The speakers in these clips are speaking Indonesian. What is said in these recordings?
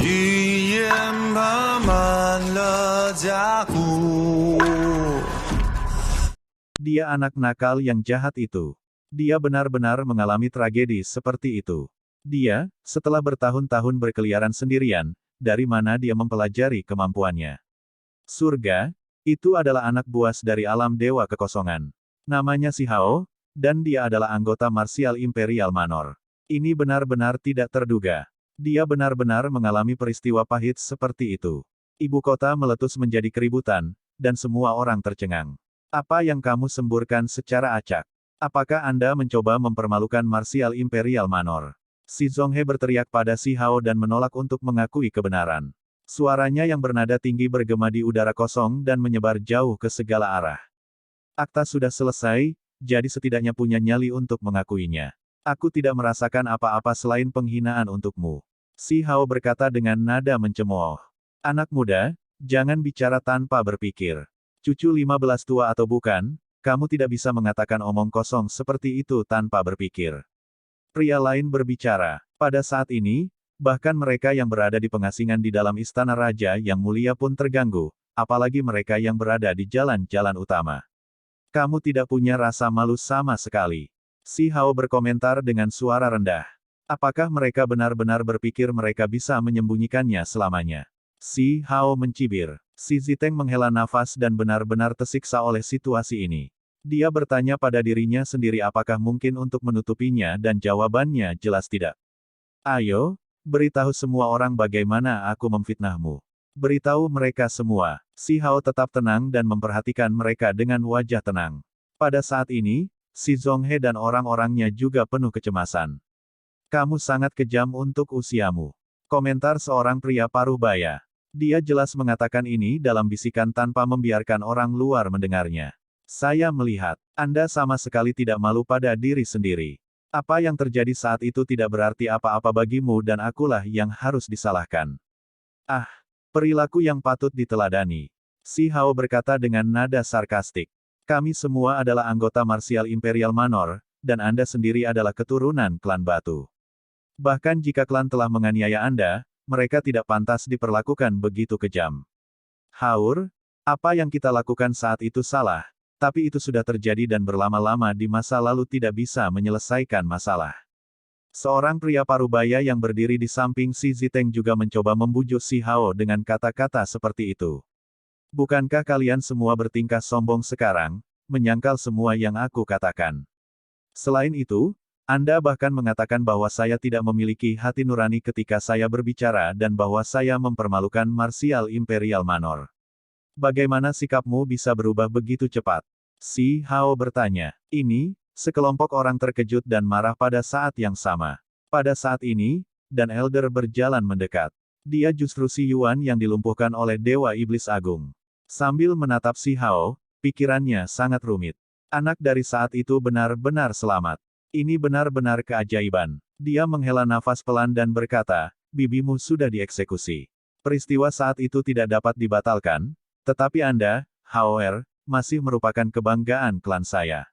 语言爬满了甲骨。Dia anak nakal yang jahat itu. Dia benar-benar mengalami tragedi seperti itu. Dia, setelah bertahun-tahun berkeliaran sendirian, dari mana dia mempelajari kemampuannya? Surga, itu adalah anak buas dari alam dewa kekosongan. Namanya Si Hao, dan dia adalah anggota Martial Imperial Manor. Ini benar-benar tidak terduga. Dia benar-benar mengalami peristiwa pahit seperti itu. Ibu kota meletus menjadi keributan, dan semua orang tercengang. Apa yang kamu semburkan secara acak? Apakah Anda mencoba mempermalukan Martial Imperial Manor? Si Zhonghe berteriak pada Si Hao dan menolak untuk mengakui kebenaran. Suaranya yang bernada tinggi bergema di udara kosong dan menyebar jauh ke segala arah. Akta sudah selesai, jadi setidaknya punya nyali untuk mengakuinya. Aku tidak merasakan apa-apa selain penghinaan untukmu. Si Hao berkata dengan nada mencemooh. Anak muda, jangan bicara tanpa berpikir. Cucu 15 tua atau bukan, kamu tidak bisa mengatakan omong kosong seperti itu tanpa berpikir. Pria lain berbicara. Pada saat ini, bahkan mereka yang berada di pengasingan di dalam istana raja yang mulia pun terganggu, apalagi mereka yang berada di jalan-jalan utama. Kamu tidak punya rasa malu sama sekali. Si Hao berkomentar dengan suara rendah. Apakah mereka benar-benar berpikir mereka bisa menyembunyikannya selamanya? Si Hao mencibir. Si Ziteng menghela nafas dan benar-benar tersiksa oleh situasi ini. Dia bertanya pada dirinya sendiri apakah mungkin untuk menutupinya dan jawabannya jelas tidak. Ayo, beritahu semua orang bagaimana aku memfitnahmu. Beritahu mereka semua. Si Hao tetap tenang dan memperhatikan mereka dengan wajah tenang. Pada saat ini, si Zhonghe dan orang-orangnya juga penuh kecemasan. Kamu sangat kejam untuk usiamu. Komentar seorang pria paruh baya. Dia jelas mengatakan ini dalam bisikan tanpa membiarkan orang luar mendengarnya. Saya melihat, Anda sama sekali tidak malu pada diri sendiri. Apa yang terjadi saat itu tidak berarti apa-apa bagimu dan akulah yang harus disalahkan. Ah, perilaku yang patut diteladani. Si Hao berkata dengan nada sarkastik. Kami semua adalah anggota Martial Imperial Manor, dan Anda sendiri adalah keturunan klan batu. Bahkan jika klan telah menganiaya Anda, mereka tidak pantas diperlakukan begitu kejam. Haur, apa yang kita lakukan saat itu salah, tapi itu sudah terjadi dan berlama-lama di masa lalu tidak bisa menyelesaikan masalah. Seorang pria parubaya yang berdiri di samping Si Ziteng juga mencoba membujuk Si Hao dengan kata-kata seperti itu. Bukankah kalian semua bertingkah sombong sekarang, menyangkal semua yang aku katakan? Selain itu, Anda bahkan mengatakan bahwa saya tidak memiliki hati nurani ketika saya berbicara dan bahwa saya mempermalukan Martial Imperial Manor. Bagaimana sikapmu bisa berubah begitu cepat? Si Hao bertanya. Ini, sekelompok orang terkejut dan marah pada saat yang sama. Pada saat ini, dan Elder berjalan mendekat. Dia justru Si Yuan yang dilumpuhkan oleh Dewa Iblis Agung. Sambil menatap Si Hao, pikirannya sangat rumit. Anak dari saat itu benar-benar selamat. Ini benar-benar keajaiban. Dia menghela nafas pelan dan berkata, bibimu sudah dieksekusi. Peristiwa saat itu tidak dapat dibatalkan, tetapi Anda, Hao-er, masih merupakan kebanggaan klan saya.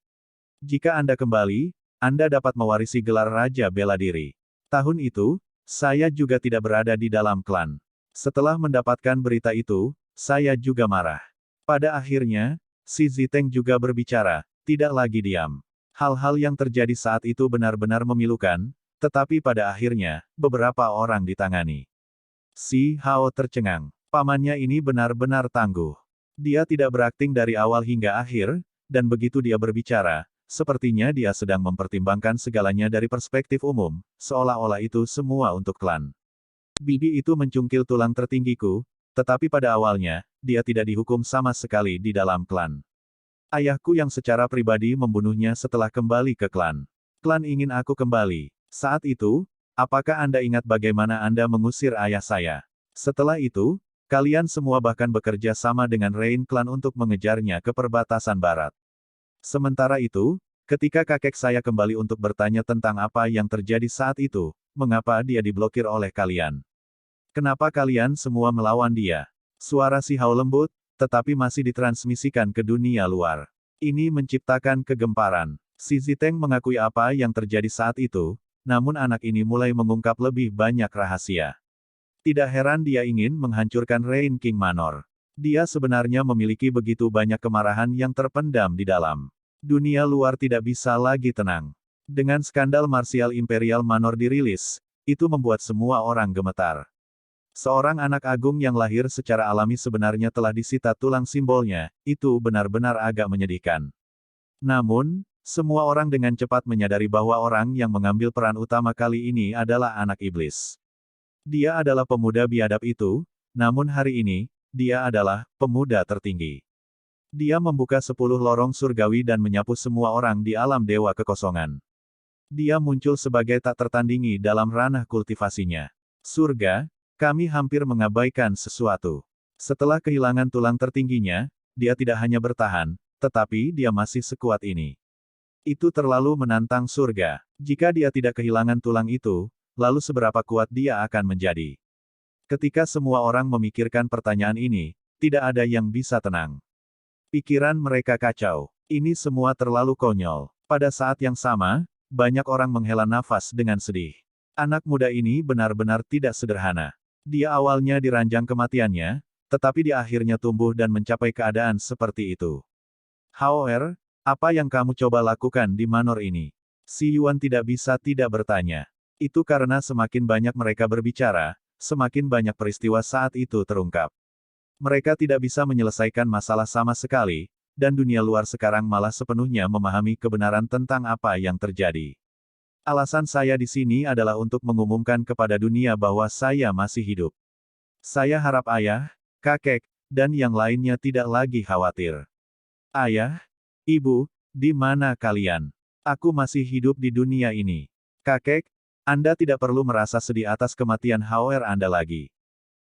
Jika Anda kembali, Anda dapat mewarisi gelar Raja Bela Diri. Tahun itu, saya juga tidak berada di dalam klan. Setelah mendapatkan berita itu, saya juga marah. Pada akhirnya, Si Ziteng juga berbicara, tidak lagi diam. Hal-hal yang terjadi saat itu benar-benar memilukan, tetapi pada akhirnya, beberapa orang ditangani. Si Hao tercengang. Pamannya ini benar-benar tangguh. Dia tidak berakting dari awal hingga akhir, dan begitu dia berbicara, sepertinya dia sedang mempertimbangkan segalanya dari perspektif umum, seolah-olah itu semua untuk klan. Bibi itu mencungkil tulang tertinggiku, tetapi pada awalnya, dia tidak dihukum sama sekali di dalam klan. Ayahku yang secara pribadi membunuhnya setelah kembali ke klan. Klan ingin aku kembali. Saat itu, apakah Anda ingat bagaimana Anda mengusir ayah saya? Setelah itu, kalian semua bahkan bekerja sama dengan Rain Klan untuk mengejarnya ke perbatasan barat. Sementara itu, ketika kakek saya kembali untuk bertanya tentang apa yang terjadi saat itu, mengapa dia diblokir oleh kalian? Kenapa kalian semua melawan dia? Suara Si Hao lembut, tetapi masih ditransmisikan ke dunia luar. Ini menciptakan kegemparan. Si Ziteng mengakui apa yang terjadi saat itu, namun anak ini mulai mengungkap lebih banyak rahasia. Tidak heran dia ingin menghancurkan Rain King Manor. Dia sebenarnya memiliki begitu banyak kemarahan yang terpendam di dalam. Dunia luar tidak bisa lagi tenang. Dengan skandal Martial Imperial Manor dirilis, itu membuat semua orang gemetar. Seorang anak agung yang lahir secara alami sebenarnya telah disita tulang simbolnya, itu benar-benar agak menyedihkan. Namun, semua orang dengan cepat menyadari bahwa orang yang mengambil peran utama kali ini adalah anak iblis. Dia adalah pemuda biadab itu, namun hari ini, dia adalah pemuda tertinggi. Dia membuka 10 lorong surgawi dan menyapu semua orang di alam dewa kekosongan. Dia muncul sebagai tak tertandingi dalam ranah kultivasinya. Surga, kami hampir mengabaikan sesuatu. Setelah kehilangan tulang tertingginya, dia tidak hanya bertahan, tetapi dia masih sekuat ini. Itu terlalu menantang surga. Jika dia tidak kehilangan tulang itu, lalu seberapa kuat dia akan menjadi? Ketika semua orang memikirkan pertanyaan ini, tidak ada yang bisa tenang. Pikiran mereka kacau. Ini semua terlalu konyol. Pada saat yang sama, banyak orang menghela nafas dengan sedih. Anak muda ini benar-benar tidak sederhana. Dia awalnya diranjang kematiannya, tetapi dia akhirnya tumbuh dan mencapai keadaan seperti itu. However, apa yang kamu coba lakukan di manor ini? Si Yuan tidak bisa tidak bertanya. Itu karena semakin banyak mereka berbicara, semakin banyak peristiwa saat itu terungkap. Mereka tidak bisa menyelesaikan masalah sama sekali, dan dunia luar sekarang malah sepenuhnya memahami kebenaran tentang apa yang terjadi. Alasan saya di sini adalah untuk mengumumkan kepada dunia bahwa saya masih hidup. Saya harap ayah, kakek, dan yang lainnya tidak lagi khawatir. Ayah, ibu, di mana kalian? Aku masih hidup di dunia ini. Kakek, Anda tidak perlu merasa sedih atas kematian Hauer Anda lagi.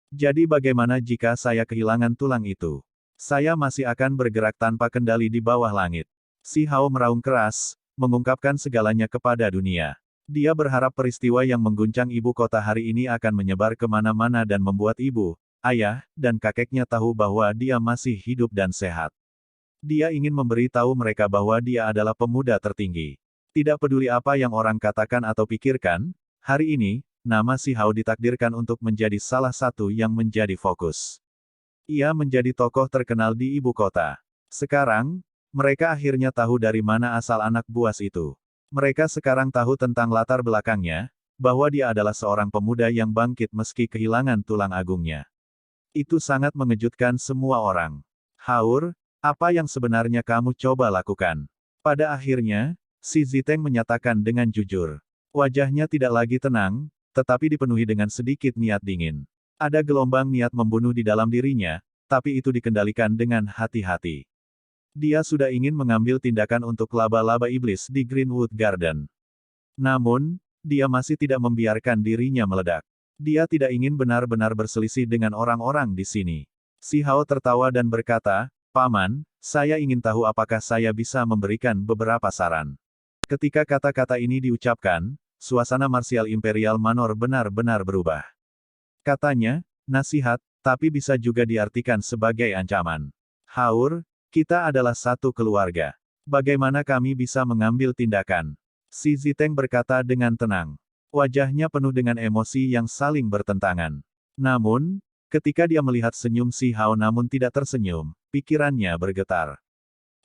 Jadi bagaimana jika saya kehilangan tulang itu? Saya masih akan bergerak tanpa kendali di bawah langit. Si Hao meraung keras, mengungkapkan segalanya kepada dunia. Dia berharap peristiwa yang mengguncang ibu kota hari ini akan menyebar kemana-mana dan membuat ibu, ayah, dan kakeknya tahu bahwa dia masih hidup dan sehat. Dia ingin memberi tahu mereka bahwa dia adalah pemuda tertinggi. Tidak peduli apa yang orang katakan atau pikirkan, hari ini, nama si Hao ditakdirkan untuk menjadi salah satu yang menjadi fokus. Ia menjadi tokoh terkenal di ibu kota. Sekarang, mereka akhirnya tahu dari mana asal anak buas itu. Mereka sekarang tahu tentang latar belakangnya, bahwa dia adalah seorang pemuda yang bangkit meski kehilangan tulang agungnya. Itu sangat mengejutkan semua orang. Haur, apa yang sebenarnya kamu coba lakukan? Pada akhirnya, si Ziteng menyatakan dengan jujur. Wajahnya tidak lagi tenang, tetapi dipenuhi dengan sedikit niat dingin. Ada gelombang niat membunuh di dalam dirinya, tapi itu dikendalikan dengan hati-hati. Dia sudah ingin mengambil tindakan untuk laba-laba iblis di Greenwood Garden. Namun, dia masih tidak membiarkan dirinya meledak. Dia tidak ingin benar-benar berselisih dengan orang-orang di sini. Si Hao tertawa dan berkata, Paman, saya ingin tahu apakah saya bisa memberikan beberapa saran. Ketika kata-kata ini diucapkan, suasana Martial Imperial Manor benar-benar berubah. Katanya, nasihat, tapi bisa juga diartikan sebagai ancaman. Haur, kita adalah satu keluarga. Bagaimana kami bisa mengambil tindakan? Si Ziteng berkata dengan tenang. Wajahnya penuh dengan emosi yang saling bertentangan. Namun, ketika dia melihat senyum si Hao namun tidak tersenyum, pikirannya bergetar.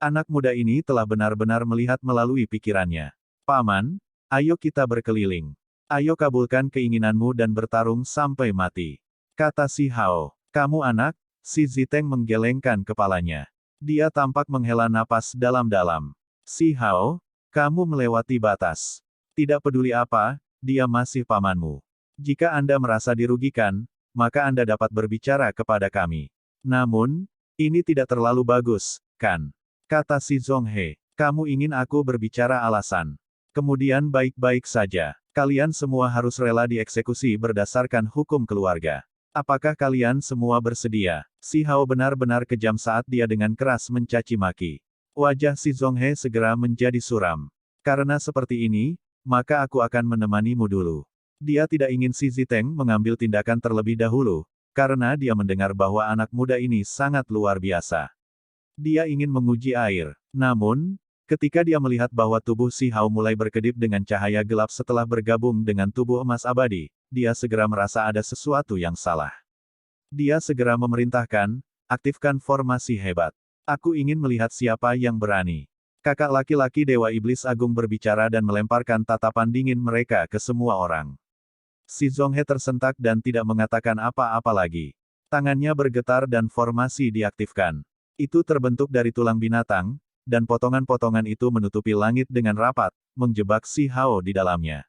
Anak muda ini telah benar-benar melihat melalui pikirannya. Paman, ayo kita berkeliling. Ayo kabulkan keinginanmu dan bertarung sampai mati. Kata si Hao. Kamu anak? Si Ziteng menggelengkan kepalanya. Dia tampak menghela napas dalam-dalam. Si Hao, kamu melewati batas. Tidak peduli apa, dia masih pamanmu. Jika Anda merasa dirugikan, maka Anda dapat berbicara kepada kami. Namun, ini tidak terlalu bagus, kan? Kata si Zhonghe. Kamu ingin aku berbicara alasan. Kemudian baik-baik saja. Kalian semua harus rela dieksekusi berdasarkan hukum keluarga. Apakah kalian semua bersedia? Si Hao benar-benar kejam saat dia dengan keras mencaci maki. Wajah si Zhonghe segera menjadi suram. Karena seperti ini, maka aku akan menemanimu dulu. Dia tidak ingin si Ziteng mengambil tindakan terlebih dahulu, karena dia mendengar bahwa anak muda ini sangat luar biasa. Dia ingin menguji air. Namun, ketika dia melihat bahwa tubuh si Hao mulai berkedip dengan cahaya gelap setelah bergabung dengan tubuh emas abadi, dia segera merasa ada sesuatu yang salah. Dia segera memerintahkan, aktifkan formasi hebat. Aku ingin melihat siapa yang berani. Kakak laki-laki Dewa Iblis Agung berbicara dan melemparkan tatapan dingin mereka ke semua orang. Si Zonghe tersentak dan tidak mengatakan apa-apa lagi. Tangannya bergetar dan formasi diaktifkan. Itu terbentuk dari tulang binatang, dan potongan-potongan itu menutupi langit dengan rapat, menjebak Si Hao di dalamnya.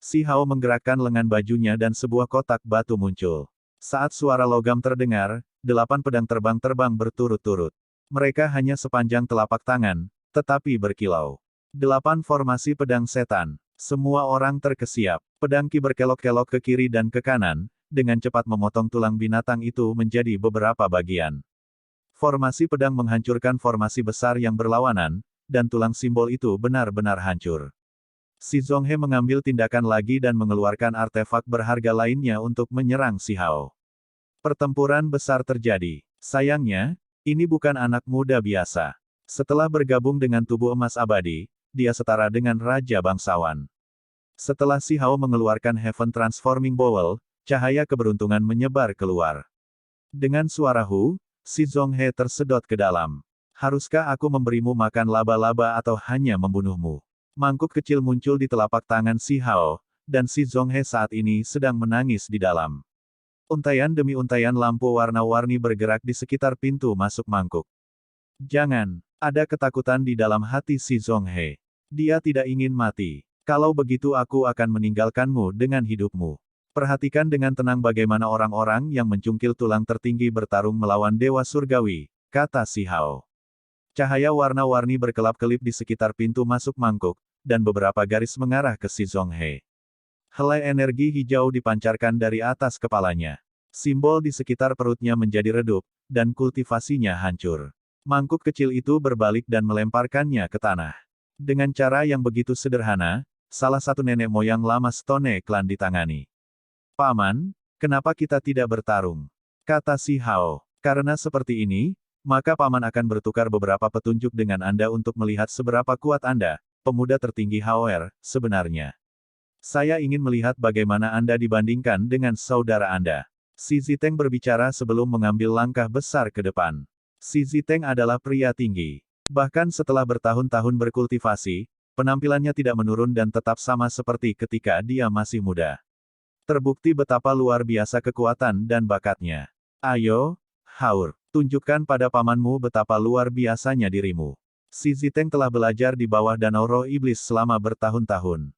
Si Hao menggerakkan lengan bajunya dan sebuah kotak batu muncul. Saat suara logam terdengar, 8 pedang terbang berturut-turut. Mereka hanya sepanjang telapak tangan, tetapi berkilau. 8 formasi pedang setan. Semua orang terkesiap. Pedang Ki berkelok-kelok ke kiri dan ke kanan, dengan cepat memotong tulang binatang itu menjadi beberapa bagian. Formasi pedang menghancurkan formasi besar yang berlawanan, dan tulang simbol itu benar-benar hancur. Si Zonghe mengambil tindakan lagi dan mengeluarkan artefak berharga lainnya untuk menyerang Si Hao. Pertempuran besar terjadi. Sayangnya, ini bukan anak muda biasa. Setelah bergabung dengan tubuh emas abadi, dia setara dengan Raja Bangsawan. Setelah Si Hao mengeluarkan Heaven Transforming Bowl, cahaya keberuntungan menyebar keluar. Dengan suara hu, Si Zonghe tersedot ke dalam. Haruskah aku memberimu makan laba-laba atau hanya membunuhmu? Mangkuk kecil muncul di telapak tangan Si Hao, dan Si Zonghe saat ini sedang menangis di dalam. Untaian demi untaian lampu warna-warni bergerak di sekitar pintu masuk mangkuk. Jangan, ada ketakutan di dalam hati Si Zonghe. Dia tidak ingin mati. Kalau begitu aku akan meninggalkanmu dengan hidupmu. Perhatikan dengan tenang bagaimana orang-orang yang mencungkil tulang tertinggi bertarung melawan Dewa Surgawi, kata Si Hao. Cahaya warna-warni berkelap-kelip di sekitar pintu masuk mangkuk, dan beberapa garis mengarah ke Si Zonghe. Helai energi hijau dipancarkan dari atas kepalanya. Simbol di sekitar perutnya menjadi redup, dan kultivasinya hancur. Mangkuk kecil itu berbalik dan melemparkannya ke tanah. Dengan cara yang begitu sederhana, salah satu nenek moyang lama Stone Clan ditangani. Paman, kenapa kita tidak bertarung? Kata Si Hao. Karena seperti ini, maka Paman akan bertukar beberapa petunjuk dengan Anda untuk melihat seberapa kuat Anda, pemuda tertinggi Hauer, sebenarnya. Saya ingin melihat bagaimana Anda dibandingkan dengan saudara Anda. Si Ziteng berbicara sebelum mengambil langkah besar ke depan. Si Ziteng adalah pria tinggi. Bahkan setelah bertahun-tahun berkultivasi, penampilannya tidak menurun dan tetap sama seperti ketika dia masih muda. Terbukti betapa luar biasa kekuatan dan bakatnya. Ayo, Haur, tunjukkan pada pamanmu betapa luar biasanya dirimu. Si Ziteng telah belajar di bawah Danau Roh Iblis selama bertahun-tahun.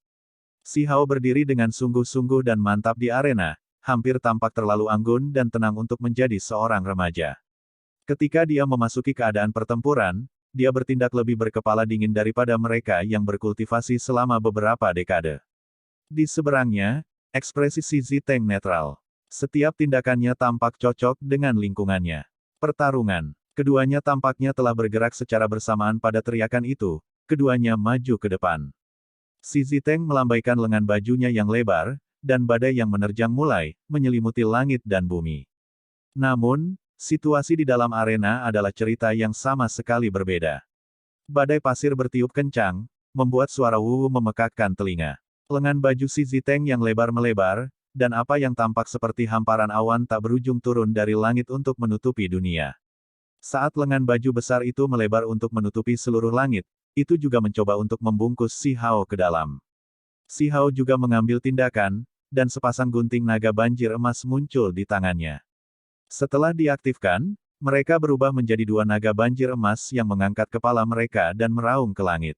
Si Hao berdiri dengan sungguh-sungguh dan mantap di arena, hampir tampak terlalu anggun dan tenang untuk menjadi seorang remaja. Ketika dia memasuki keadaan pertempuran, dia bertindak lebih berkepala dingin daripada mereka yang berkultivasi selama beberapa dekade. Di seberangnya, ekspresi Si Ziteng netral. Setiap tindakannya tampak cocok dengan lingkungannya. Pertarungan. Keduanya tampaknya telah bergerak secara bersamaan pada teriakan itu, keduanya maju ke depan. Si Ziteng melambaikan lengan bajunya yang lebar, dan badai yang menerjang mulai menyelimuti langit dan bumi. Namun, situasi di dalam arena adalah cerita yang sama sekali berbeda. Badai pasir bertiup kencang, membuat suara wuwu memekakkan telinga. Lengan baju Si Ziteng yang lebar melebar, dan apa yang tampak seperti hamparan awan tak berujung turun dari langit untuk menutupi dunia. Saat lengan baju besar itu melebar untuk menutupi seluruh langit, itu juga mencoba untuk membungkus Si Hao ke dalam. Si Hao juga mengambil tindakan, dan sepasang gunting naga banjir emas muncul di tangannya. Setelah diaktifkan, mereka berubah menjadi 2 naga banjir emas yang mengangkat kepala mereka dan meraung ke langit.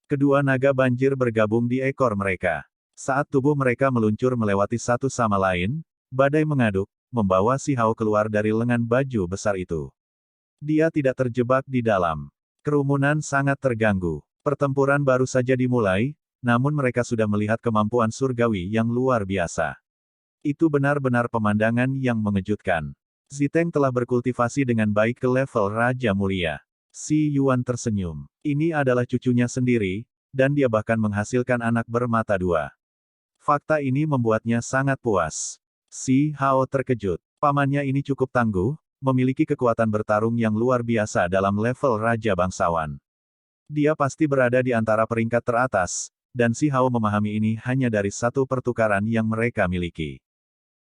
Kedua naga banjir bergabung di ekor mereka. Saat tubuh mereka meluncur melewati satu sama lain, badai mengaduk, membawa Si Hao keluar dari lengan baju besar itu. Dia tidak terjebak di dalam. Kerumunan sangat terganggu. Pertempuran baru saja dimulai, namun mereka sudah melihat kemampuan surgawi yang luar biasa. Itu benar-benar pemandangan yang mengejutkan. Ziteng telah berkultivasi dengan baik ke level Raja Mulia. Si Yuan tersenyum. Ini adalah cucunya sendiri, dan dia bahkan menghasilkan anak bermata 2. Fakta ini membuatnya sangat puas. Si Hao terkejut. Pamannya ini cukup tangguh, memiliki kekuatan bertarung yang luar biasa dalam level Raja Bangsawan. Dia pasti berada di antara peringkat teratas, dan Si Hao memahami ini hanya dari satu pertukaran yang mereka miliki.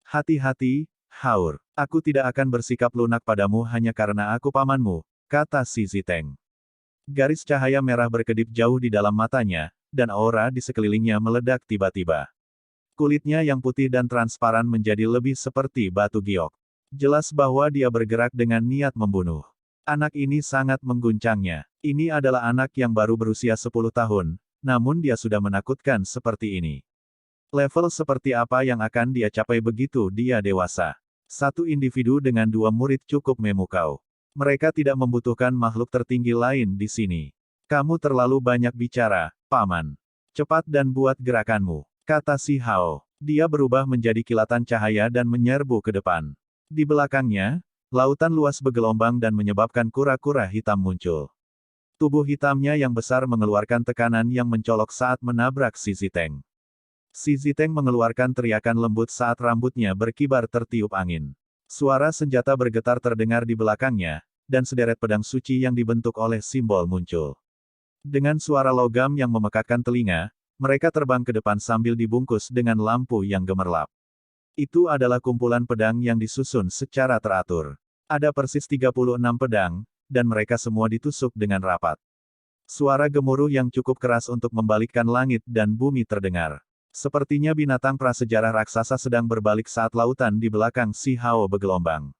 Hati-hati, Haur. Aku tidak akan bersikap lunak padamu hanya karena aku pamanmu, kata Si Ziteng. Garis cahaya merah berkedip jauh di dalam matanya, dan aura di sekelilingnya meledak tiba-tiba. Kulitnya yang putih dan transparan menjadi lebih seperti batu giok. Jelas bahwa dia bergerak dengan niat membunuh. Anak ini sangat mengguncangnya. Ini adalah anak yang baru berusia 10 tahun, namun dia sudah menakutkan seperti ini. Level seperti apa yang akan dia capai begitu dia dewasa? Satu individu dengan 2 murid cukup memukau. Mereka tidak membutuhkan makhluk tertinggi lain di sini. Kamu terlalu banyak bicara, Paman. Cepat dan buat gerakanmu, kata Si Hao. Dia berubah menjadi kilatan cahaya dan menyerbu ke depan. Di belakangnya, lautan luas bergelombang dan menyebabkan kura-kura hitam muncul. Tubuh hitamnya yang besar mengeluarkan tekanan yang mencolok saat menabrak Si Ziteng. Si Ziteng mengeluarkan teriakan lembut saat rambutnya berkibar tertiup angin. Suara senjata bergetar terdengar di belakangnya, dan sederet pedang suci yang dibentuk oleh simbol muncul. Dengan suara logam yang memekakkan telinga, mereka terbang ke depan sambil dibungkus dengan lampu yang gemerlap. Itu adalah kumpulan pedang yang disusun secara teratur. Ada persis 36 pedang, dan mereka semua ditusuk dengan rapat. Suara gemuruh yang cukup keras untuk membalikkan langit dan bumi terdengar. Sepertinya binatang prasejarah raksasa sedang berbalik saat lautan di belakang Si Hao bergelombang.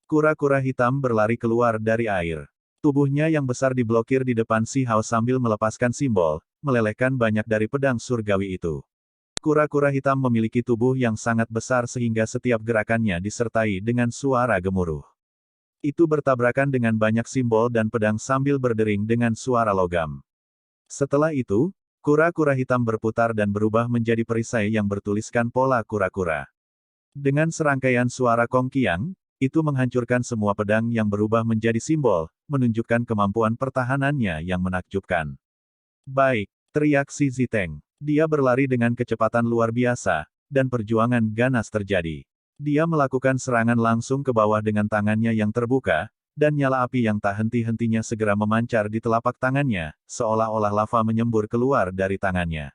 Kura-kura hitam berlari keluar dari air. Tubuhnya yang besar diblokir di depan Si Hao sambil melepaskan simbol, melelehkan banyak dari pedang surgawi itu. Kura-kura hitam memiliki tubuh yang sangat besar sehingga setiap gerakannya disertai dengan suara gemuruh. Itu bertabrakan dengan banyak simbol dan pedang sambil berdering dengan suara logam. Setelah itu, kura-kura hitam berputar dan berubah menjadi perisai yang bertuliskan pola kura-kura. Dengan serangkaian suara kongkiang, itu menghancurkan semua pedang yang berubah menjadi simbol, menunjukkan kemampuan pertahanannya yang menakjubkan. Baik, teriak Si Ziteng. Dia berlari dengan kecepatan luar biasa, dan perjuangan ganas terjadi. Dia melakukan serangan langsung ke bawah dengan tangannya yang terbuka, dan nyala api yang tak henti-hentinya segera memancar di telapak tangannya, seolah-olah lava menyembur keluar dari tangannya.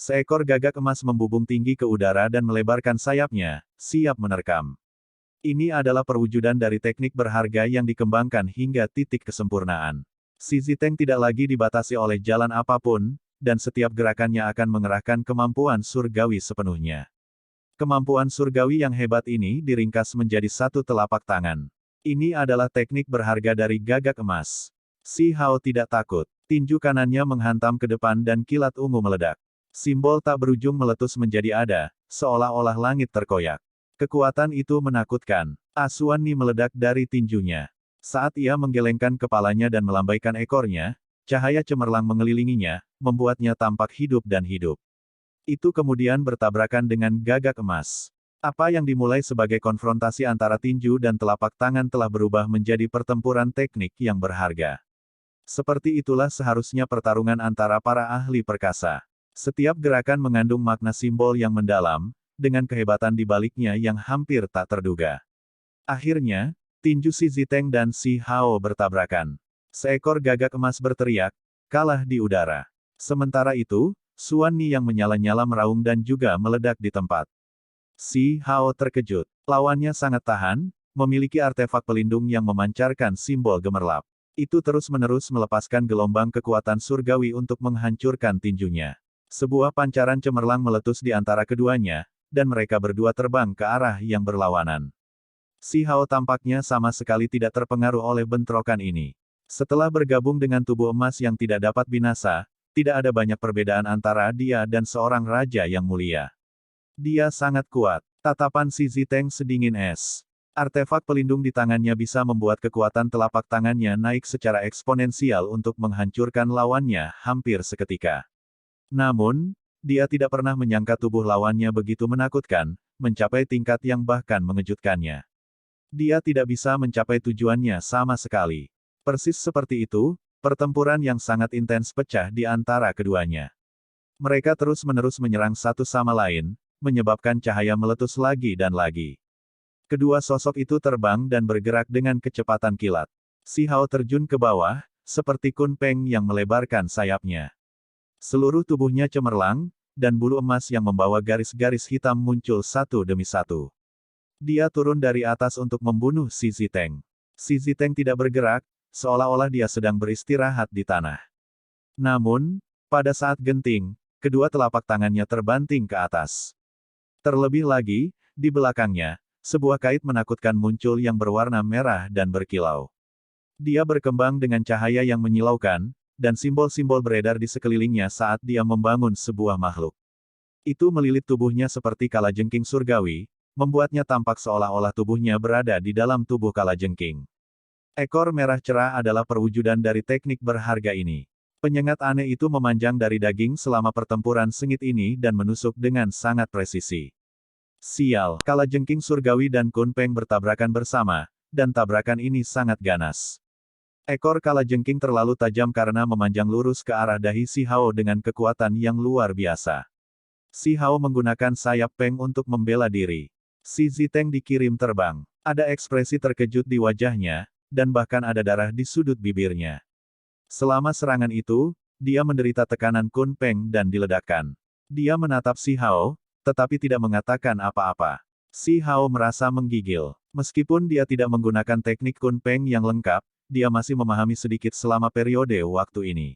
Seekor gagak emas membubung tinggi ke udara dan melebarkan sayapnya, siap menerkam. Ini adalah perwujudan dari teknik berharga yang dikembangkan hingga titik kesempurnaan. Si Ziteng tidak lagi dibatasi oleh jalan apapun, dan setiap gerakannya akan mengerahkan kemampuan surgawi sepenuhnya. Kemampuan surgawi yang hebat ini diringkas menjadi satu telapak tangan. Ini adalah teknik berharga dari gagak emas. Si Hao tidak takut. Tinju kanannya menghantam ke depan dan kilat ungu meledak. Simbol tak berujung meletus menjadi ada, seolah-olah langit terkoyak. Kekuatan itu menakutkan. Asuan Ni meledak dari tinjunya. Saat ia menggelengkan kepalanya dan melambaikan ekornya, cahaya cemerlang mengelilinginya, membuatnya tampak hidup dan hidup. Itu kemudian bertabrakan dengan gagak emas. Apa yang dimulai sebagai konfrontasi antara tinju dan telapak tangan telah berubah menjadi pertempuran teknik yang berharga. Seperti itulah seharusnya pertarungan antara para ahli perkasa. Setiap gerakan mengandung makna simbol yang mendalam, dengan kehebatan di baliknya yang hampir tak terduga. Akhirnya, tinju Si Ziteng dan Si Hao bertabrakan. Seekor gagak emas berteriak, kalah di udara. Sementara itu, Suan Ni yang menyala-nyala meraung dan juga meledak di tempat. Si Hao terkejut. Lawannya sangat tahan, memiliki artefak pelindung yang memancarkan simbol gemerlap. Itu terus-menerus melepaskan gelombang kekuatan surgawi untuk menghancurkan tinjunya. Sebuah pancaran cemerlang meletus di antara keduanya, dan mereka berdua terbang ke arah yang berlawanan. Si Hao tampaknya sama sekali tidak terpengaruh oleh bentrokan ini. Setelah bergabung dengan tubuh emas yang tidak dapat binasa, tidak ada banyak perbedaan antara dia dan seorang raja yang mulia. Dia sangat kuat. Tatapan Si Ziteng sedingin es. Artefak pelindung di tangannya bisa membuat kekuatan telapak tangannya naik secara eksponensial untuk menghancurkan lawannya hampir seketika. Namun, dia tidak pernah menyangka tubuh lawannya begitu menakutkan, mencapai tingkat yang bahkan mengejutkannya. Dia tidak bisa mencapai tujuannya sama sekali. Persis seperti itu, pertempuran yang sangat intens pecah di antara keduanya. Mereka terus-menerus menyerang satu sama lain, menyebabkan cahaya meletus lagi dan lagi. Kedua sosok itu terbang dan bergerak dengan kecepatan kilat. Si Hao terjun ke bawah, seperti Kun Peng yang melebarkan sayapnya. Seluruh tubuhnya cemerlang, dan bulu emas yang membawa garis-garis hitam muncul satu demi satu. Dia turun dari atas untuk membunuh Si Ziteng. Si Ziteng tidak bergerak, seolah-olah dia sedang beristirahat di tanah. Namun, pada saat genting, kedua telapak tangannya terbanting ke atas. Terlebih lagi, di belakangnya, sebuah kait menakutkan muncul yang berwarna merah dan berkilau. Dia berkembang dengan cahaya yang menyilaukan, dan simbol-simbol beredar di sekelilingnya saat dia membangun sebuah makhluk. Itu melilit tubuhnya seperti kalajengking surgawi, membuatnya tampak seolah-olah tubuhnya berada di dalam tubuh kalajengking. Ekor merah cerah adalah perwujudan dari teknik berharga ini. Penyengat aneh itu memanjang dari daging selama pertempuran sengit ini dan menusuk dengan sangat presisi. Sial, kalajengking surgawi dan Kunpeng bertabrakan bersama, dan tabrakan ini sangat ganas. Ekor kalajengking terlalu tajam karena memanjang lurus ke arah dahi Si Hao dengan kekuatan yang luar biasa. Si Hao menggunakan sayap Peng untuk membela diri. Si Ziteng dikirim terbang. Ada ekspresi terkejut di wajahnya, dan bahkan ada darah di sudut bibirnya. Selama serangan itu, dia menderita tekanan Kunpeng dan diledakkan. Dia menatap Si Hao, tetapi tidak mengatakan apa-apa. Si Hao merasa menggigil. Meskipun dia tidak menggunakan teknik Kunpeng yang lengkap, dia masih memahami sedikit selama periode waktu ini.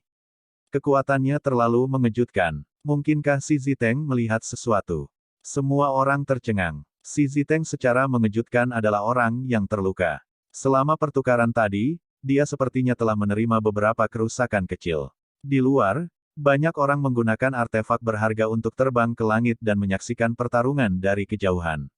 Kekuatannya terlalu mengejutkan. Mungkinkah Si Ziteng melihat sesuatu? Semua orang tercengang. Si Ziteng secara mengejutkan adalah orang yang terluka. Selama pertukaran tadi, dia sepertinya telah menerima beberapa kerusakan kecil. Di luar, banyak orang menggunakan artefak berharga untuk terbang ke langit dan menyaksikan pertarungan dari kejauhan.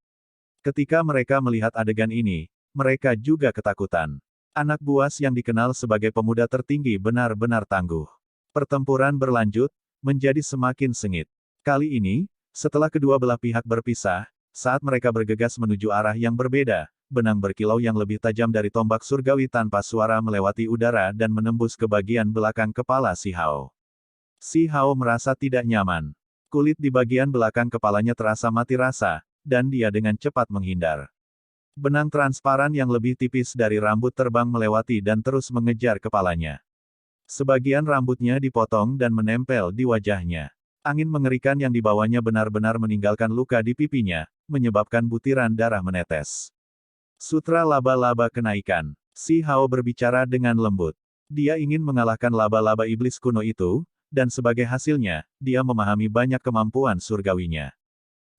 Ketika mereka melihat adegan ini, mereka juga ketakutan. Anak buas yang dikenal sebagai pemuda tertinggi benar-benar tangguh. Pertempuran berlanjut, menjadi semakin sengit. Kali ini, setelah kedua belah pihak berpisah, saat mereka bergegas menuju arah yang berbeda, benang berkilau yang lebih tajam dari tombak surgawi tanpa suara melewati udara dan menembus ke bagian belakang kepala Si Hao. Si Hao merasa tidak nyaman. Kulit di bagian belakang kepalanya terasa mati rasa, dan dia dengan cepat menghindar. Benang transparan yang lebih tipis dari rambut terbang melewati dan terus mengejar kepalanya. Sebagian rambutnya dipotong dan menempel di wajahnya. Angin mengerikan yang dibawanya benar-benar meninggalkan luka di pipinya, menyebabkan butiran darah menetes. Sutra laba-laba kenaikan. Si Hao berbicara dengan lembut. Dia ingin mengalahkan laba-laba iblis kuno itu, dan sebagai hasilnya, dia memahami banyak kemampuan surgawinya.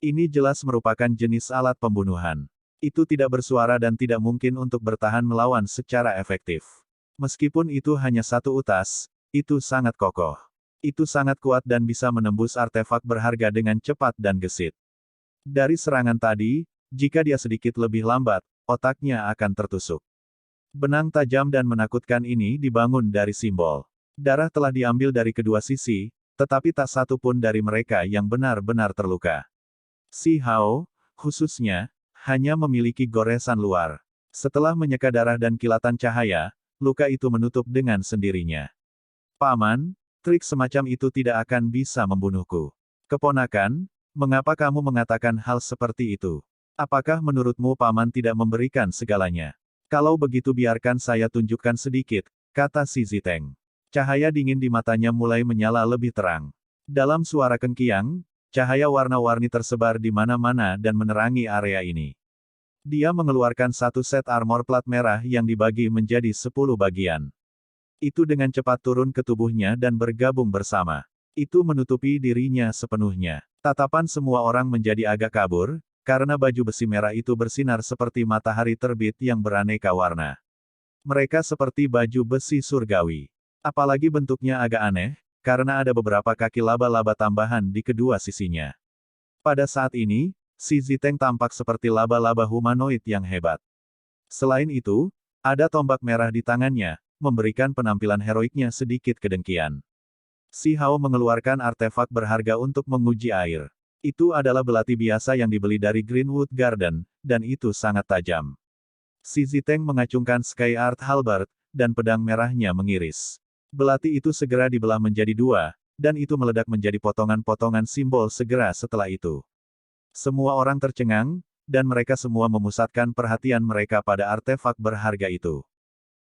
Ini jelas merupakan jenis alat pembunuhan. Itu tidak bersuara dan tidak mungkin untuk bertahan melawan secara efektif. Meskipun itu hanya satu utas, itu sangat kokoh. Itu sangat kuat dan bisa menembus artefak berharga dengan cepat dan gesit. Dari serangan tadi, jika dia sedikit lebih lambat, otaknya akan tertusuk. Benang tajam dan menakutkan ini dibangun dari simbol. Darah telah diambil dari kedua sisi, tetapi tak satu pun dari mereka yang benar-benar terluka. Si Hao, khususnya, hanya memiliki goresan luar. Setelah menyeka darah dan kilatan cahaya, luka itu menutup dengan sendirinya. Paman, trik semacam itu tidak akan bisa membunuhku. Keponakan, mengapa kamu mengatakan hal seperti itu? Apakah menurutmu Paman tidak memberikan segalanya? Kalau begitu biarkan saya tunjukkan sedikit, kata Si Ziteng. Cahaya dingin di matanya mulai menyala lebih terang. Dalam suara kengkiang, cahaya warna-warni tersebar di mana-mana dan menerangi area ini. Dia mengeluarkan satu set armor plat merah yang dibagi menjadi 10 bagian. Itu dengan cepat turun ke tubuhnya dan bergabung bersama. Itu menutupi dirinya sepenuhnya. Tatapan semua orang menjadi agak kabur, karena baju besi merah itu bersinar seperti matahari terbit yang beraneka warna. Mereka seperti baju besi surgawi. Apalagi bentuknya agak aneh, karena ada beberapa kaki laba-laba tambahan di kedua sisinya. Pada saat ini, Si Ziteng tampak seperti laba-laba humanoid yang hebat. Selain itu, ada tombak merah di tangannya, memberikan penampilan heroiknya sedikit kedengkian. Si Hao mengeluarkan artefak berharga untuk menguji air. Itu adalah belati biasa yang dibeli dari Greenwood Garden, dan itu sangat tajam. Si Ziteng mengacungkan Sky Art Halberd, dan pedang merahnya mengiris. Belati itu segera dibelah menjadi dua, dan itu meledak menjadi potongan-potongan simbol segera setelah itu. Semua orang tercengang, dan mereka semua memusatkan perhatian mereka pada artefak berharga itu.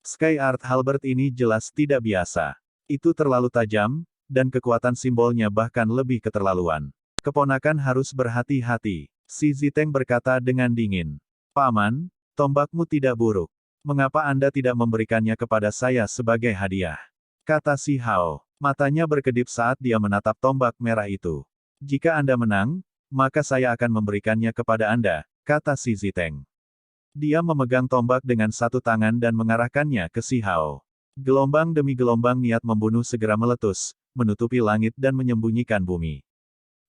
Sky Art Halberd ini jelas tidak biasa. Itu terlalu tajam, dan kekuatan simbolnya bahkan lebih keterlaluan. Keponakan harus berhati-hati. Si Ziteng berkata dengan dingin. Paman, tombakmu tidak buruk. Mengapa Anda tidak memberikannya kepada saya sebagai hadiah? Kata Si Hao. Matanya berkedip saat dia menatap tombak merah itu. Jika Anda menang, maka saya akan memberikannya kepada Anda, kata Si Ziteng. Dia memegang tombak dengan satu tangan dan mengarahkannya ke Si Hao. Gelombang demi gelombang niat membunuh segera meletus, menutupi langit dan menyembunyikan bumi.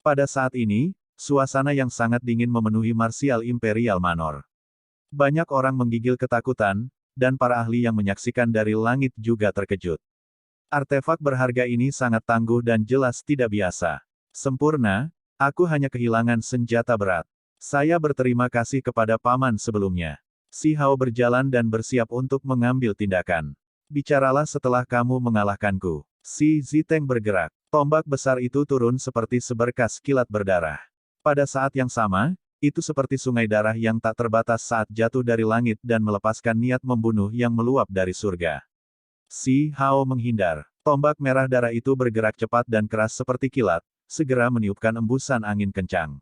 Pada saat ini, suasana yang sangat dingin memenuhi Martial Imperial Manor. Banyak orang menggigil ketakutan, dan para ahli yang menyaksikan dari langit juga terkejut. Artefak berharga ini sangat tangguh dan jelas tidak biasa. Sempurna, aku hanya kehilangan senjata berat. Saya berterima kasih kepada paman sebelumnya. Si Hao berjalan dan bersiap untuk mengambil tindakan. Bicaralah setelah kamu mengalahkanku. Si Ziteng bergerak. Tombak besar itu turun seperti seberkas kilat berdarah. Pada saat yang sama, itu seperti sungai darah yang tak terbatas saat jatuh dari langit dan melepaskan niat membunuh yang meluap dari surga. Si Hao menghindar. Tombak merah darah itu bergerak cepat dan keras seperti kilat, segera meniupkan embusan angin kencang.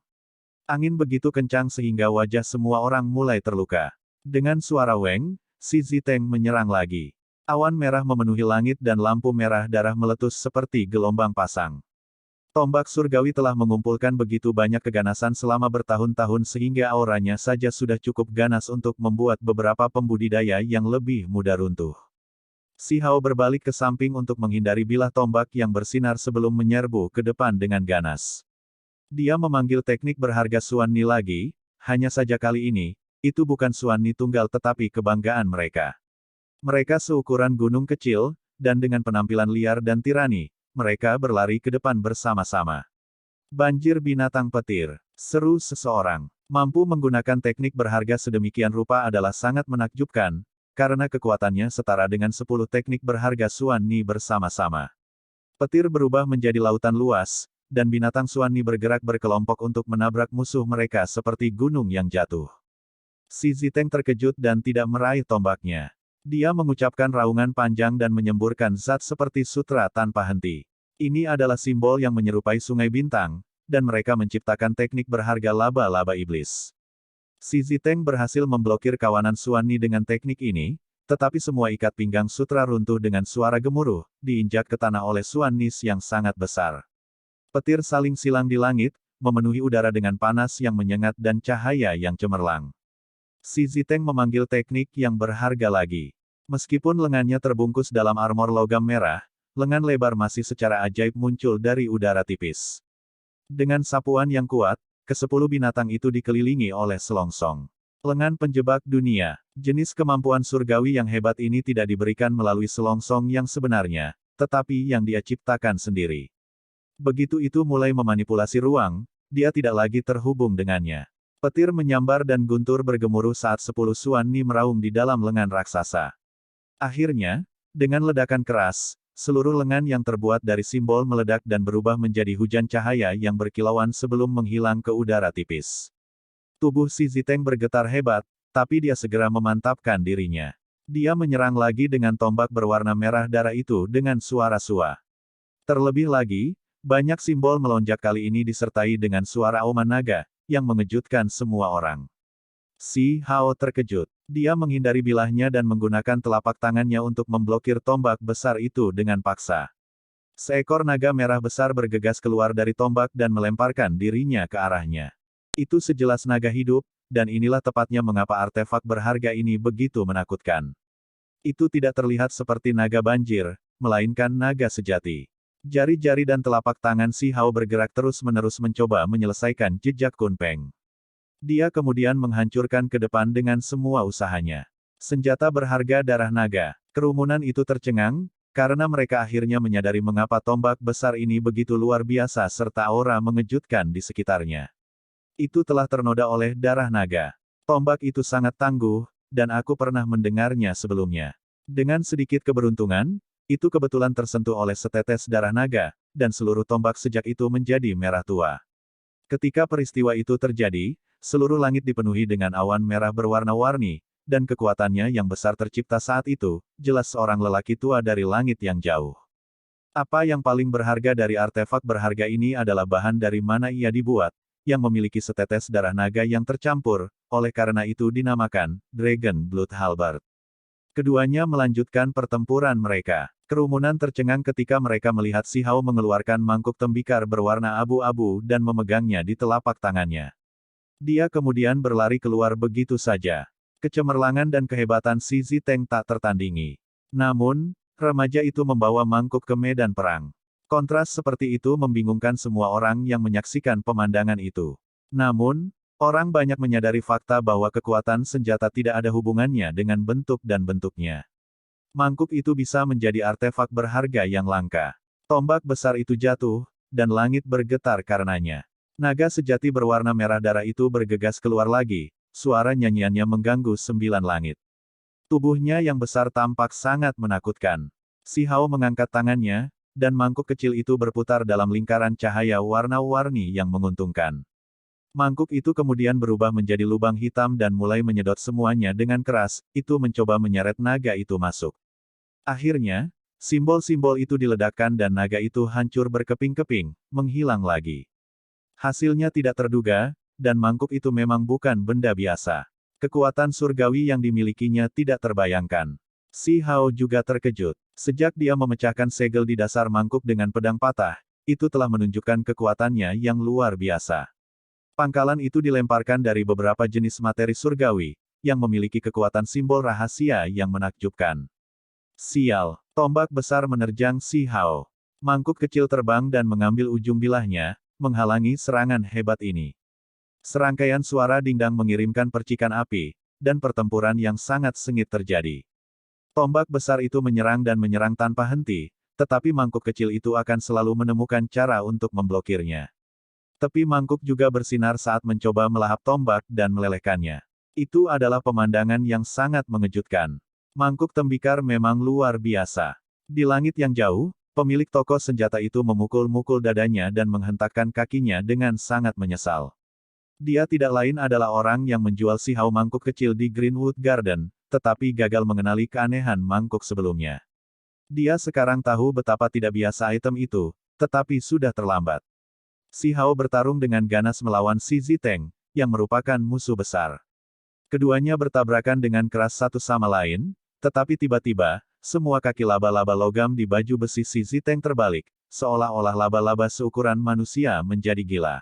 Angin begitu kencang sehingga wajah semua orang mulai terluka. Dengan suara weng, si Ziteng menyerang lagi. Awan merah memenuhi langit dan lampu merah darah meletus seperti gelombang pasang. Tombak surgawi telah mengumpulkan begitu banyak keganasan selama bertahun-tahun sehingga auranya saja sudah cukup ganas untuk membuat beberapa pembudidaya yang lebih mudah runtuh. Si Hao berbalik ke samping untuk menghindari bilah tombak yang bersinar sebelum menyerbu ke depan dengan ganas. Dia memanggil teknik berharga Xuan Ni lagi, hanya saja kali ini, itu bukan Xuan Ni tunggal tetapi kebanggaan mereka. Mereka seukuran gunung kecil, dan dengan penampilan liar dan tirani, mereka berlari ke depan bersama-sama. Banjir binatang petir, seru seseorang. Mampu menggunakan teknik berharga sedemikian rupa adalah sangat menakjubkan, karena kekuatannya setara dengan 10 teknik berharga Xuan Ni bersama-sama. Petir berubah menjadi lautan luas, dan binatang Xuan Ni bergerak berkelompok untuk menabrak musuh mereka seperti gunung yang jatuh. Si Ziteng terkejut dan tidak meraih tombaknya. Dia mengucapkan raungan panjang dan menyemburkan zat seperti sutra tanpa henti. Ini adalah simbol yang menyerupai sungai bintang, dan mereka menciptakan teknik berharga laba-laba iblis. Si Ziteng berhasil memblokir kawanan Xuan Ni dengan teknik ini, tetapi semua ikat pinggang sutra runtuh dengan suara gemuruh, diinjak ke tanah oleh Xuan Ni yang sangat besar. Petir saling silang di langit, memenuhi udara dengan panas yang menyengat dan cahaya yang cemerlang. Si Ziteng memanggil teknik yang berharga lagi. Meskipun lengannya terbungkus dalam armor logam merah, lengan lebar masih secara ajaib muncul dari udara tipis. Dengan sapuan yang kuat, ke-10 binatang itu dikelilingi oleh selongsong. Lengan penjebak dunia. Jenis kemampuan surgawi yang hebat ini tidak diberikan melalui selongsong yang sebenarnya, tetapi yang dia ciptakan sendiri. Begitu itu mulai memanipulasi ruang, dia tidak lagi terhubung dengannya. Petir menyambar dan guntur bergemuruh saat 10 Xuan Ni meraung di dalam lengan raksasa. Akhirnya, dengan ledakan keras, seluruh lengan yang terbuat dari simbol meledak dan berubah menjadi hujan cahaya yang berkilauan sebelum menghilang ke udara tipis. Tubuh si Ziteng bergetar hebat, tapi dia segera memantapkan dirinya. Dia menyerang lagi dengan tombak berwarna merah darah itu dengan suara sua. Terlebih lagi, banyak simbol melonjak kali ini disertai dengan suara auman naga, yang mengejutkan semua orang. Si Hao terkejut. Dia menghindari bilahnya dan menggunakan telapak tangannya untuk memblokir tombak besar itu dengan paksa. Seekor naga merah besar bergegas keluar dari tombak dan melemparkan dirinya ke arahnya. Itu sejelas naga hidup, dan inilah tepatnya mengapa artefak berharga ini begitu menakutkan. Itu tidak terlihat seperti naga banjir, melainkan naga sejati. Jari-jari dan telapak tangan Si Hao bergerak terus-menerus mencoba menyelesaikan jejak Kun Peng. Dia kemudian menghancurkan ke depan dengan semua usahanya. Senjata berharga darah naga. Kerumunan itu tercengang, karena mereka akhirnya menyadari mengapa tombak besar ini begitu luar biasa serta aura mengejutkan di sekitarnya. Itu telah ternoda oleh darah naga. Tombak itu sangat tangguh, dan aku pernah mendengarnya sebelumnya. Dengan sedikit keberuntungan, itu kebetulan tersentuh oleh setetes darah naga, dan seluruh tombak sejak itu menjadi merah tua. Ketika peristiwa itu terjadi, seluruh langit dipenuhi dengan awan merah berwarna-warni, dan kekuatannya yang besar tercipta saat itu, jelas seorang lelaki tua dari langit yang jauh. Apa yang paling berharga dari artefak berharga ini adalah bahan dari mana ia dibuat, yang memiliki setetes darah naga yang tercampur, oleh karena itu dinamakan Dragon Blood Halberd. Keduanya melanjutkan pertempuran mereka. Kerumunan tercengang ketika mereka melihat Si Hao mengeluarkan mangkuk tembikar berwarna abu-abu dan memegangnya di telapak tangannya. Dia kemudian berlari keluar begitu saja. Kecemerlangan dan kehebatan Si Ziteng tak tertandingi. Namun, remaja itu membawa mangkuk ke medan perang. Kontras seperti itu membingungkan semua orang yang menyaksikan pemandangan itu. Namun, orang banyak menyadari fakta bahwa kekuatan senjata tidak ada hubungannya dengan bentuk dan bentuknya. Mangkuk itu bisa menjadi artefak berharga yang langka. Tombak besar itu jatuh, dan langit bergetar karenanya. Naga sejati berwarna merah darah itu bergegas keluar lagi, suara nyanyiannya mengganggu 9 langit. Tubuhnya yang besar tampak sangat menakutkan. Si Hao mengangkat tangannya, dan mangkuk kecil itu berputar dalam lingkaran cahaya warna-warni yang menguntungkan. Mangkuk itu kemudian berubah menjadi lubang hitam dan mulai menyedot semuanya dengan keras, itu mencoba menyeret naga itu masuk. Akhirnya, simbol-simbol itu diledakkan dan naga itu hancur berkeping-keping, menghilang lagi. Hasilnya tidak terduga, dan mangkuk itu memang bukan benda biasa. Kekuatan surgawi yang dimilikinya tidak terbayangkan. Si Hao juga terkejut. Sejak dia memecahkan segel di dasar mangkuk dengan pedang patah, itu telah menunjukkan kekuatannya yang luar biasa. Pangkalan itu dilemparkan dari beberapa jenis materi surgawi, yang memiliki kekuatan simbol rahasia yang menakjubkan. Sial, tombak besar menerjang Si Hao. Mangkuk kecil terbang dan mengambil ujung bilahnya, menghalangi serangan hebat ini. Serangkaian suara dingdang mengirimkan percikan api, dan pertempuran yang sangat sengit terjadi. Tombak besar itu menyerang dan menyerang tanpa henti, tetapi mangkuk kecil itu akan selalu menemukan cara untuk memblokirnya. Tepi mangkuk juga bersinar saat mencoba melahap tombak dan melelehkannya. Itu adalah pemandangan yang sangat mengejutkan. Mangkuk tembikar memang luar biasa. Di langit yang jauh, pemilik toko senjata itu memukul-mukul dadanya dan menghentakkan kakinya dengan sangat menyesal. Dia tidak lain adalah orang yang menjual Si Hao mangkuk kecil di Greenwood Garden, tetapi gagal mengenali keanehan mangkuk sebelumnya. Dia sekarang tahu betapa tidak biasa item itu, tetapi sudah terlambat. Si Hao bertarung dengan ganas melawan Si Ziteng, yang merupakan musuh besar. Keduanya bertabrakan dengan keras satu sama lain, tetapi tiba-tiba, semua kaki laba-laba logam di baju besi Si Ziteng terbalik, seolah-olah laba-laba seukuran manusia menjadi gila.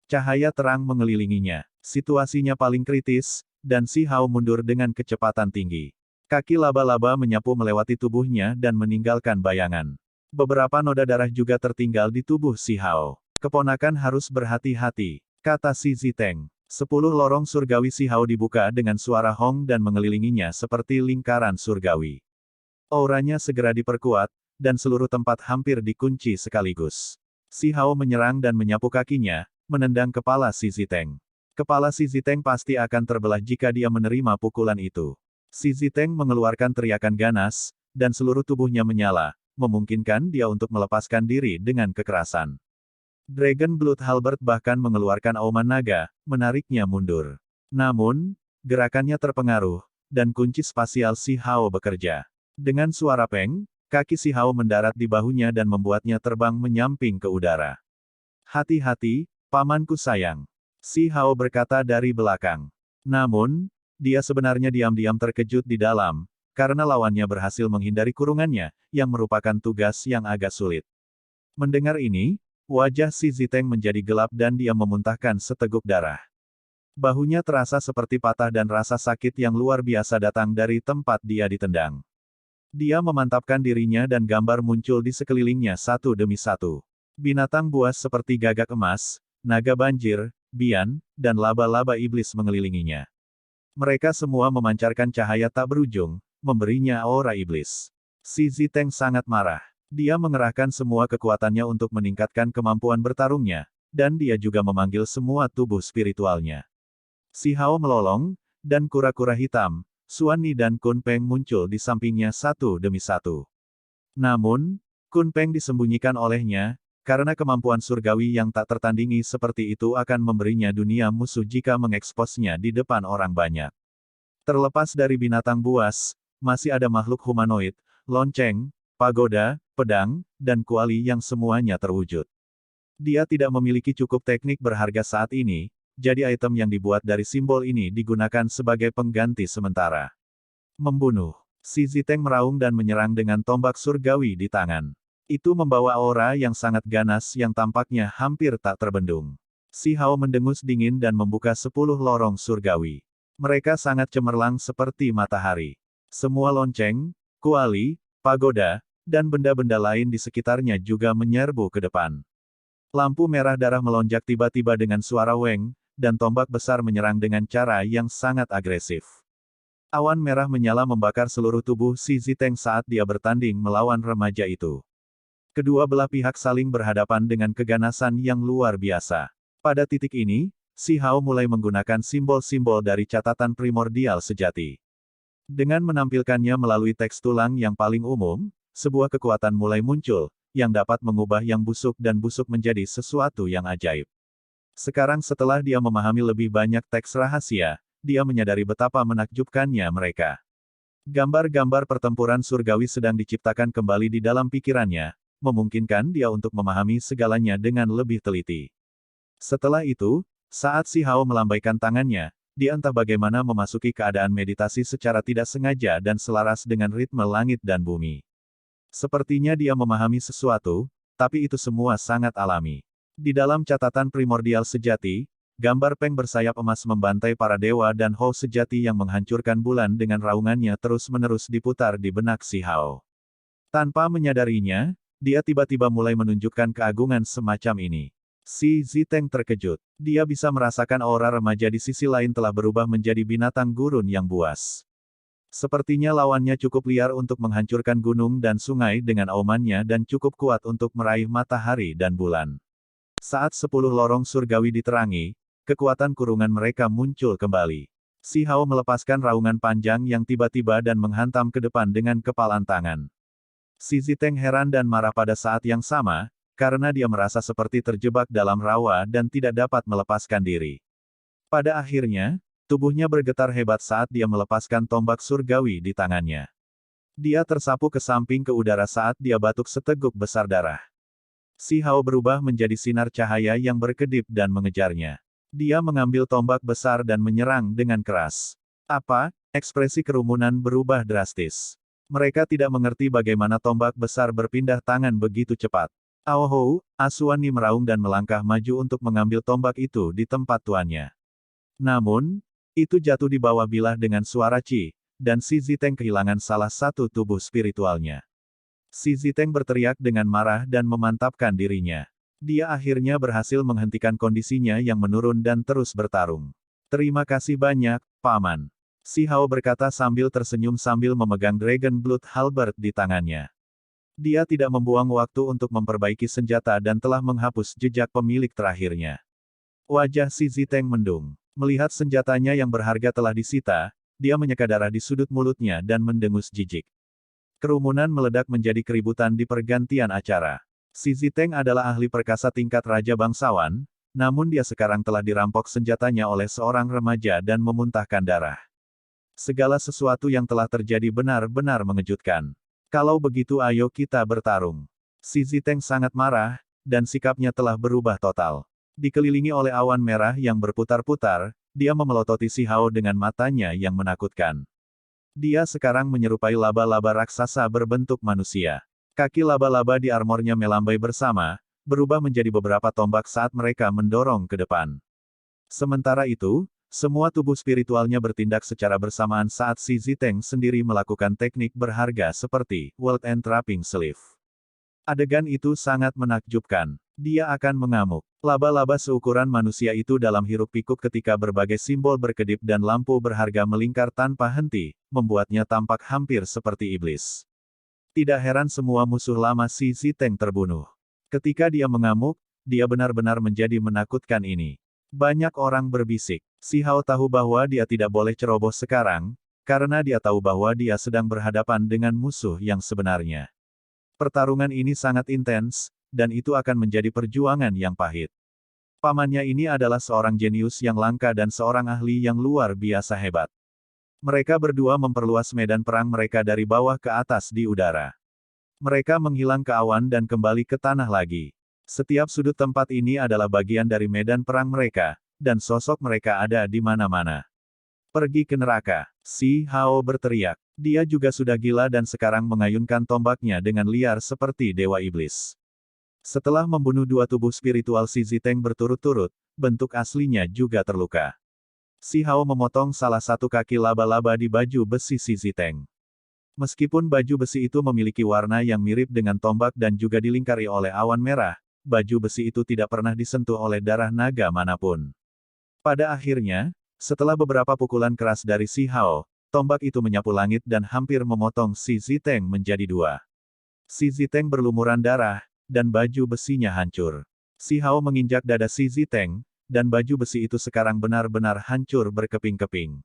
Cahaya terang mengelilinginya. Situasinya paling kritis, dan Si Hao mundur dengan kecepatan tinggi. Kaki laba-laba menyapu melewati tubuhnya dan meninggalkan bayangan. Beberapa noda darah juga tertinggal di tubuh Si Hao. Keponakan harus berhati-hati, kata Si Ziteng. 10 lorong surgawi Si Hao dibuka dengan suara hong dan mengelilinginya seperti lingkaran surgawi. Auranya segera diperkuat, dan seluruh tempat hampir dikunci sekaligus. Si Hao menyerang dan menyapu kakinya, menendang kepala Si Ziteng. Kepala Si Ziteng pasti akan terbelah jika dia menerima pukulan itu. Si Ziteng mengeluarkan teriakan ganas, dan seluruh tubuhnya menyala, memungkinkan dia untuk melepaskan diri dengan kekerasan. Dragon Blood Halberd bahkan mengeluarkan auman naga, menariknya mundur. Namun, gerakannya terpengaruh, dan kunci spasial Si Hao bekerja. Dengan suara peng, kaki Si Hao mendarat di bahunya dan membuatnya terbang menyamping ke udara. Hati-hati, pamanku sayang. Si Hao berkata dari belakang. Namun, dia sebenarnya diam-diam terkejut di dalam, karena lawannya berhasil menghindari kurungannya, yang merupakan tugas yang agak sulit. Mendengar ini, wajah Si Ziteng menjadi gelap dan dia memuntahkan seteguk darah. Bahunya terasa seperti patah dan rasa sakit yang luar biasa datang dari tempat dia ditendang. Dia memantapkan dirinya dan gambar muncul di sekelilingnya satu demi satu. Binatang buas seperti gagak emas, naga banjir, bian, dan laba-laba iblis mengelilinginya. Mereka semua memancarkan cahaya tak berujung, memberinya aura iblis. Si Ziteng sangat marah. Dia mengerahkan semua kekuatannya untuk meningkatkan kemampuan bertarungnya, dan dia juga memanggil semua tubuh spiritualnya. Si Hao melolong, dan kura-kura hitam, Xuan Ni dan Kun Peng muncul di sampingnya satu demi satu. Namun, Kun Peng disembunyikan olehnya, karena kemampuan surgawi yang tak tertandingi seperti itu akan memberinya dunia musuh jika mengeksposnya di depan orang banyak. Terlepas dari binatang buas, masih ada makhluk humanoid, lonceng, pagoda, pedang, dan kuali yang semuanya terwujud. Dia tidak memiliki cukup teknik berharga saat ini, jadi item yang dibuat dari simbol ini digunakan sebagai pengganti sementara. Membunuh. Si Ziteng meraung dan menyerang dengan tombak surgawi di tangan. Itu membawa aura yang sangat ganas yang tampaknya hampir tak terbendung. Si Hao mendengus dingin dan membuka 10 lorong surgawi. Mereka sangat cemerlang seperti matahari. Semua lonceng, kuali, pagoda, dan benda-benda lain di sekitarnya juga menyerbu ke depan. Lampu merah darah melonjak tiba-tiba dengan suara weng, dan tombak besar menyerang dengan cara yang sangat agresif. Awan merah menyala membakar seluruh tubuh si Ziteng saat dia bertanding melawan remaja itu. Kedua belah pihak saling berhadapan dengan keganasan yang luar biasa. Pada titik ini, si Hao mulai menggunakan simbol-simbol dari catatan primordial sejati. Dengan menampilkannya melalui teks tulang yang paling umum, sebuah kekuatan mulai muncul, yang dapat mengubah yang busuk dan busuk menjadi sesuatu yang ajaib. Sekarang setelah dia memahami lebih banyak teks rahasia, dia menyadari betapa menakjubkannya mereka. Gambar-gambar pertempuran surgawi sedang diciptakan kembali di dalam pikirannya, memungkinkan dia untuk memahami segalanya dengan lebih teliti. Setelah itu, saat si Hao melambaikan tangannya, dia entah bagaimana memasuki keadaan meditasi secara tidak sengaja dan selaras dengan ritme langit dan bumi. Sepertinya dia memahami sesuatu, tapi itu semua sangat alami. Di dalam catatan primordial sejati, gambar Peng bersayap emas membantai para dewa dan Hou sejati yang menghancurkan bulan dengan raungannya terus-menerus diputar di benak si Hao. Tanpa menyadarinya, dia tiba-tiba mulai menunjukkan keagungan semacam ini. Si Ziteng terkejut. Dia bisa merasakan aura remaja di sisi lain telah berubah menjadi binatang gurun yang buas. Sepertinya lawannya cukup liar untuk menghancurkan gunung dan sungai dengan aumannya dan cukup kuat untuk meraih matahari dan bulan. Saat 10 lorong surgawi diterangi, kekuatan kurungan mereka muncul kembali. Si Hao melepaskan raungan panjang yang tiba-tiba dan menghantam ke depan dengan kepalan tangan. Si Ziteng heran dan marah pada saat yang sama, karena dia merasa seperti terjebak dalam rawa dan tidak dapat melepaskan diri. Pada akhirnya, tubuhnya bergetar hebat saat dia melepaskan tombak surgawi di tangannya. Dia tersapu ke samping ke udara saat dia batuk seteguk besar darah. Si Hao berubah menjadi sinar cahaya yang berkedip dan mengejarnya. Dia mengambil tombak besar dan menyerang dengan keras. Apa? Ekspresi kerumunan berubah drastis. Mereka tidak mengerti bagaimana tombak besar berpindah tangan begitu cepat. Ao Hou, Asuan Ni meraung dan melangkah maju untuk mengambil tombak itu di tempat tuannya. Namun, itu jatuh di bawah bilah dengan suara Ci, dan si Ziteng kehilangan salah satu tubuh spiritualnya. Si Ziteng berteriak dengan marah dan memantapkan dirinya. Dia akhirnya berhasil menghentikan kondisinya yang menurun dan terus bertarung. Terima kasih banyak, Paman. Si Hao berkata sambil tersenyum sambil memegang Dragon Blood Halberd di tangannya. Dia tidak membuang waktu untuk memperbaiki senjata dan telah menghapus jejak pemilik terakhirnya. Wajah si Ziteng mendung. Melihat senjatanya yang berharga telah disita, dia menyeka darah di sudut mulutnya dan mendengus jijik. Kerumunan meledak menjadi keributan di pergantian acara. Si Ziteng adalah ahli perkasa tingkat Raja Bangsawan, namun dia sekarang telah dirampok senjatanya oleh seorang remaja dan memuntahkan darah. Segala sesuatu yang telah terjadi benar-benar mengejutkan. Kalau begitu ayo kita bertarung. Si Ziteng sangat marah, dan sikapnya telah berubah total. Dikelilingi oleh awan merah yang berputar-putar, dia memelototi si Hao dengan matanya yang menakutkan. Dia sekarang menyerupai laba-laba raksasa berbentuk manusia. Kaki laba-laba di armornya melambai bersama, berubah menjadi beberapa tombak saat mereka mendorong ke depan. Sementara itu, semua tubuh spiritualnya bertindak secara bersamaan saat si Ziteng sendiri melakukan teknik berharga seperti World Entrapping Sleeve. Adegan itu sangat menakjubkan. Dia akan mengamuk. Laba-laba seukuran manusia itu dalam hiruk-pikuk ketika berbagai simbol berkedip dan lampu berharga melingkar tanpa henti, membuatnya tampak hampir seperti iblis. Tidak heran semua musuh lama si Ziteng terbunuh. Ketika dia mengamuk, dia benar-benar menjadi menakutkan ini. Banyak orang berbisik. Si Hao tahu bahwa dia tidak boleh ceroboh sekarang, karena dia tahu bahwa dia sedang berhadapan dengan musuh yang sebenarnya. Pertarungan ini sangat intens, dan itu akan menjadi perjuangan yang pahit. Pamannya ini adalah seorang jenius yang langka dan seorang ahli yang luar biasa hebat. Mereka berdua memperluas medan perang mereka dari bawah ke atas di udara. Mereka menghilang ke awan dan kembali ke tanah lagi. Setiap sudut tempat ini adalah bagian dari medan perang mereka, dan sosok mereka ada di mana-mana. Pergi ke neraka, Si Hao berteriak. Dia juga sudah gila dan sekarang mengayunkan tombaknya dengan liar seperti Dewa Iblis. Setelah membunuh dua tubuh spiritual Si Ziteng berturut-turut, bentuk aslinya juga terluka. Si Hao memotong salah satu kaki laba-laba di baju besi Si Ziteng. Meskipun baju besi itu memiliki warna yang mirip dengan tombak dan juga dilingkari oleh awan merah, baju besi itu tidak pernah disentuh oleh darah naga manapun. Pada akhirnya, setelah beberapa pukulan keras dari Si Hao, tombak itu menyapu langit dan hampir memotong Si Ziteng menjadi dua. Si Ziteng berlumuran darah, dan baju besinya hancur. Si Hao menginjak dada Si Ziteng, dan baju besi itu sekarang benar-benar hancur berkeping-keping.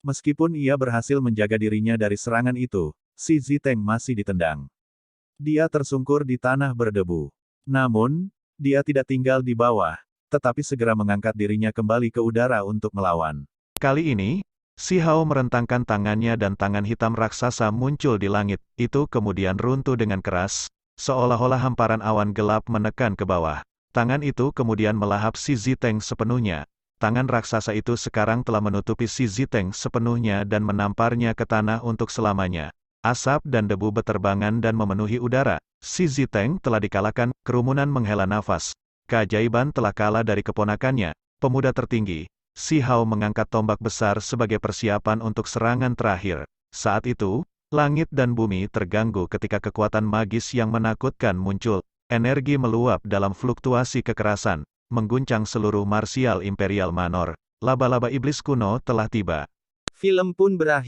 Meskipun ia berhasil menjaga dirinya dari serangan itu, Si Ziteng masih ditendang. Dia tersungkur di tanah berdebu. Namun, dia tidak tinggal di bawah, tetapi segera mengangkat dirinya kembali ke udara untuk melawan. Kali ini, Si Hao merentangkan tangannya dan tangan hitam raksasa muncul di langit, itu kemudian runtuh dengan keras, seolah-olah hamparan awan gelap menekan ke bawah. Tangan itu kemudian melahap Si Ziteng sepenuhnya. Tangan raksasa itu sekarang telah menutupi Si Ziteng sepenuhnya dan menamparnya ke tanah untuk selamanya. Asap dan debu beterbangan dan memenuhi udara. Si Ziteng telah dikalahkan, kerumunan menghela nafas. Keajaiban telah kalah dari keponakannya, pemuda tertinggi. Si Hao mengangkat tombak besar sebagai persiapan untuk serangan terakhir. Saat itu, langit dan bumi terganggu ketika kekuatan magis yang menakutkan muncul. Energi meluap dalam fluktuasi kekerasan, mengguncang seluruh marsial Imperial Manor. Laba-laba iblis kuno telah tiba. Film pun berakhir.